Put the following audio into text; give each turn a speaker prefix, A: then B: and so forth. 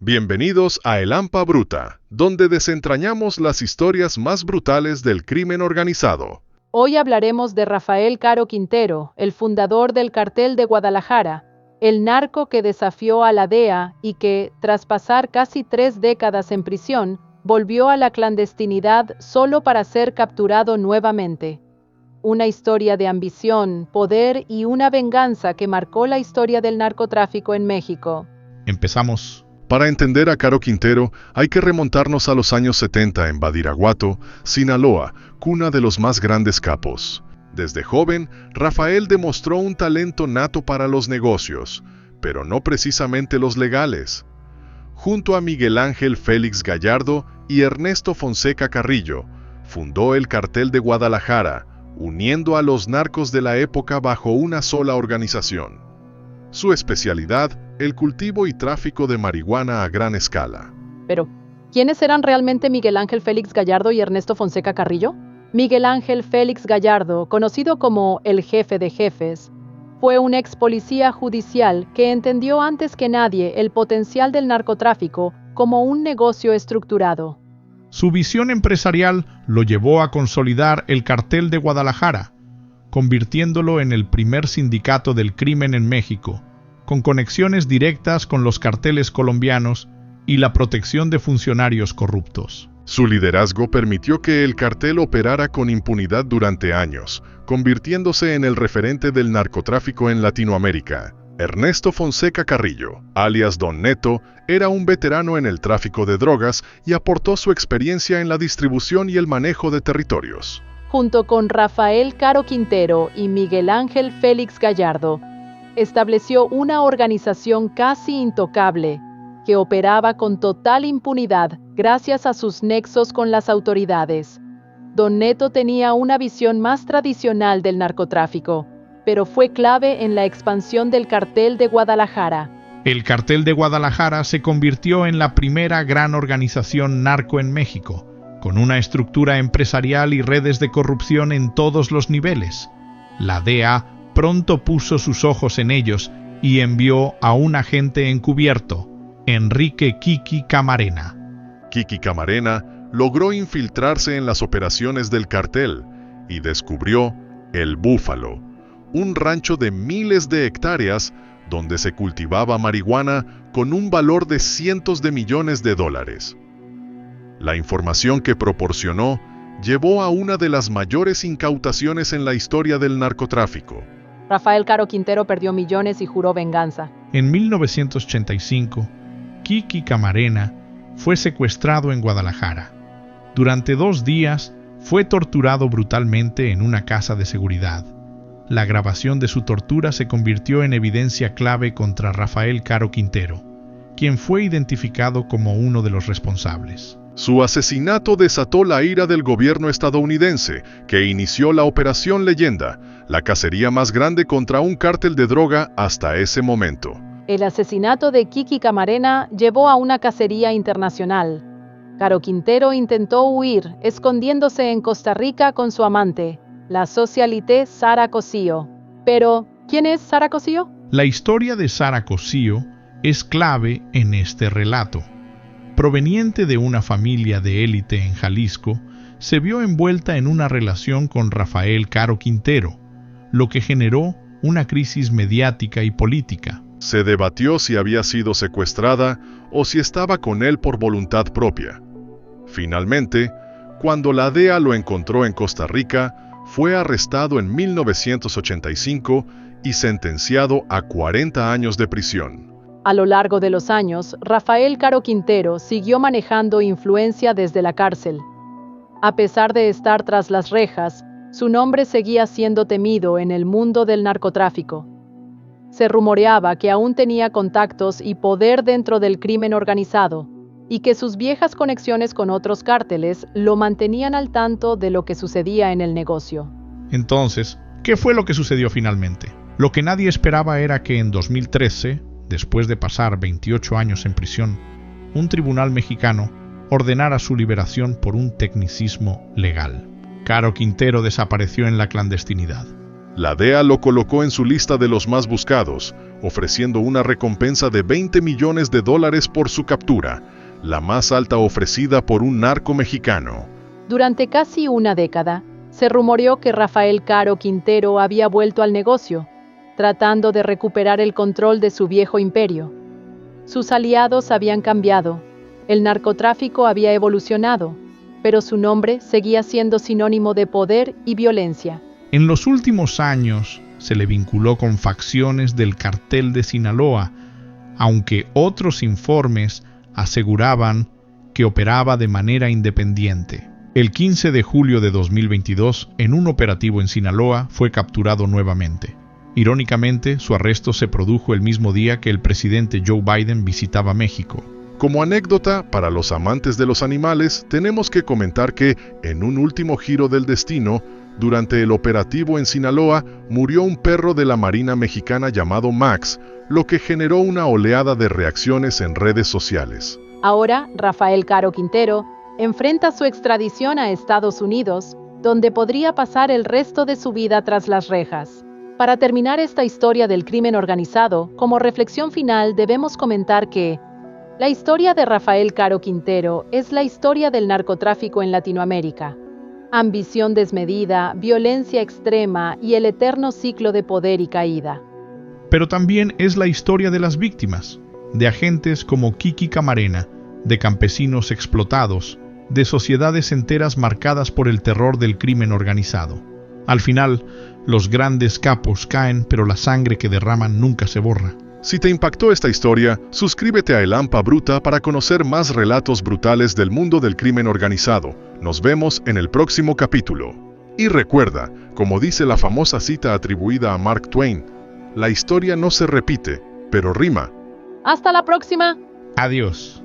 A: Bienvenidos a El Hampa Bruta, donde desentrañamos las historias más brutales del crimen organizado.
B: Hoy hablaremos de Rafael Caro Quintero, el fundador del Cartel de Guadalajara, el narco que desafió a la DEA y que, tras pasar casi 3 décadas en prisión, volvió a la clandestinidad solo para ser capturado nuevamente. Una historia de ambición, poder y una venganza que marcó la historia del narcotráfico en México.
C: Empezamos.
A: Para entender a Caro Quintero, hay que remontarnos a los años 70 en Badiraguato, Sinaloa, cuna de los más grandes capos. Desde joven, Rafael demostró un talento nato para los negocios, pero no precisamente los legales. Junto a Miguel Ángel Félix Gallardo y Ernesto Fonseca Carrillo, fundó el Cartel de Guadalajara, uniendo a los narcos de la época bajo una sola organización. Su especialidad, el cultivo y tráfico de marihuana a gran escala.
B: Pero, ¿quiénes eran realmente Miguel Ángel Félix Gallardo y Ernesto Fonseca Carrillo? Miguel Ángel Félix Gallardo, conocido como el jefe de jefes, fue un ex policía judicial que entendió antes que nadie el potencial del narcotráfico como un negocio estructurado.
C: Su visión empresarial lo llevó a consolidar el Cartel de Guadalajara, convirtiéndolo en el primer sindicato del crimen en México, con conexiones directas con los carteles colombianos y la protección de funcionarios corruptos.
A: Su liderazgo permitió que el cartel operara con impunidad durante años, convirtiéndose en el referente del narcotráfico en Latinoamérica. Ernesto Fonseca Carrillo, alias Don Neto, era un veterano en el tráfico de drogas y aportó su experiencia en la distribución y el manejo de territorios.
B: Junto con Rafael Caro Quintero y Miguel Ángel Félix Gallardo, estableció una organización casi intocable que operaba con total impunidad gracias a sus nexos con las autoridades. Don Neto tenía una visión más tradicional del narcotráfico, pero fue clave en la expansión del Cartel de Guadalajara.
C: El Cartel de Guadalajara se convirtió en la primera gran organización narco en México, con una estructura empresarial y redes de corrupción en todos los niveles. La DEA pronto puso sus ojos en ellos y envió a un agente encubierto, Enrique Kiki Camarena.
A: Kiki Camarena logró infiltrarse en las operaciones del cartel y descubrió El Búfalo, un rancho de miles de hectáreas donde se cultivaba marihuana con un valor de cientos de millones de dólares. La información que proporcionó llevó a una de las mayores incautaciones en la historia del narcotráfico.
B: Rafael Caro Quintero perdió millones y juró venganza.
C: En 1985, Kiki Camarena fue secuestrado en Guadalajara. Durante 2 días fue torturado brutalmente en una casa de seguridad. La grabación de su tortura se convirtió en evidencia clave contra Rafael Caro Quintero, quien fue identificado como uno de los responsables.
A: Su asesinato desató la ira del gobierno estadounidense, que inició la Operación Leyenda, la cacería más grande contra un cártel de droga hasta ese momento.
B: El asesinato de Kiki Camarena llevó a una cacería internacional. Caro Quintero intentó huir, escondiéndose en Costa Rica con su amante, la socialité Sara Cosío. Pero, ¿quién es Sara Cosío?
C: La historia de Sara Cosío es clave en este relato. Proveniente de una familia de élite en Jalisco, se vio envuelta en una relación con Rafael Caro Quintero, lo que generó una crisis mediática y política.
A: Se debatió si había sido secuestrada o si estaba con él por voluntad propia. Finalmente, cuando la DEA lo encontró en Costa Rica, fue arrestado en 1985 y sentenciado a 40 años de prisión.
B: A lo largo de los años, Rafael Caro Quintero siguió manejando influencia desde la cárcel. A pesar de estar tras las rejas, su nombre seguía siendo temido en el mundo del narcotráfico. Se rumoreaba que aún tenía contactos y poder dentro del crimen organizado, y que sus viejas conexiones con otros cárteles lo mantenían al tanto de lo que sucedía en el negocio.
C: Entonces, ¿qué fue lo que sucedió finalmente? Lo que nadie esperaba era que en 2013, después de pasar 28 años en prisión, un tribunal mexicano ordenara su liberación por un tecnicismo legal. Caro Quintero desapareció en la clandestinidad.
A: La DEA lo colocó en su lista de los más buscados, ofreciendo una recompensa de $20 millones por su captura, la más alta ofrecida por un narco mexicano.
B: Durante casi una década, se rumoreó que Rafael Caro Quintero había vuelto al negocio, tratando de recuperar el control de su viejo imperio. Sus aliados habían cambiado, el narcotráfico había evolucionado, pero su nombre seguía siendo sinónimo de poder y violencia.
C: En los últimos años se le vinculó con facciones del Cartel de Sinaloa, aunque otros informes aseguraban que operaba de manera independiente. El 15 de julio de 2022, en un operativo en Sinaloa, fue capturado nuevamente. Irónicamente, su arresto se produjo el mismo día que el presidente Joe Biden visitaba México.
A: Como anécdota, para los amantes de los animales, tenemos que comentar que, en un último giro del destino, durante el operativo en Sinaloa, murió un perro de la Marina Mexicana llamado Max, lo que generó una oleada de reacciones en redes sociales.
B: Ahora, Rafael Caro Quintero enfrenta su extradición a Estados Unidos, donde podría pasar el resto de su vida tras las rejas. Para terminar esta historia del crimen organizado, como reflexión final debemos comentar que la historia de Rafael Caro Quintero es la historia del narcotráfico en Latinoamérica. Ambición desmedida, violencia extrema y el eterno ciclo de poder y caída.
C: Pero también es la historia de las víctimas, de agentes como Kiki Camarena, de campesinos explotados, de sociedades enteras marcadas por el terror del crimen organizado. Al final, los grandes capos caen, pero la sangre que derraman nunca se borra.
A: Si te impactó esta historia, suscríbete a El Hampa Bruta para conocer más relatos brutales del mundo del crimen organizado. Nos vemos en el próximo capítulo. Y recuerda, como dice la famosa cita atribuida a Mark Twain, la historia no se repite, pero rima.
B: ¡Hasta la próxima!
C: Adiós.